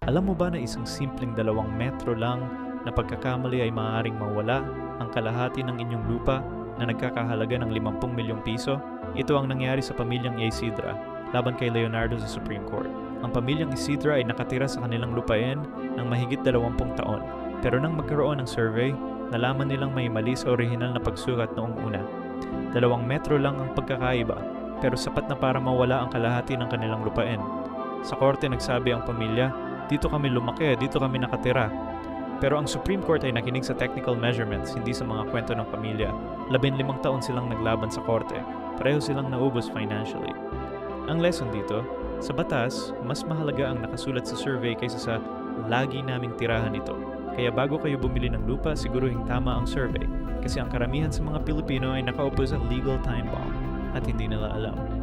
Alam mo ba na isang simpleng 2 metro lang na pagkakamali ay maaaring mawala ang kalahati ng inyong lupa na nagkakahalaga ng 50 milyong piso? Ito ang nangyari sa pamilyang Isidra laban kay Leonardo sa Supreme Court. Ang pamilyang Isidra ay nakatira sa kanilang lupain ng mahigit 20 taon. Pero nang magkaroon ng survey, nalaman nilang may mali sa orihinal na pagsukat noong una. 2 metro lang ang pagkakaiba, pero sapat na para mawala ang kalahati ng kanilang lupain. Sa korte nagsabi ang pamilya, dito kami lumaki, dito kami nakatira. Pero ang Supreme Court ay nakinig sa technical measurements, hindi sa mga kwento ng pamilya. 15 taon silang naglaban sa korte, pareho silang naubos financially. Ang lesson dito, sa batas, mas mahalaga ang nakasulat sa survey kaysa sa lagi naming tirahan ito. Kaya bago kayo bumili ng lupa, siguruhing tama ang survey. Kasi ang karamihan sa mga Pilipino ay nakaupo sa legal time bomb at hindi nila alam.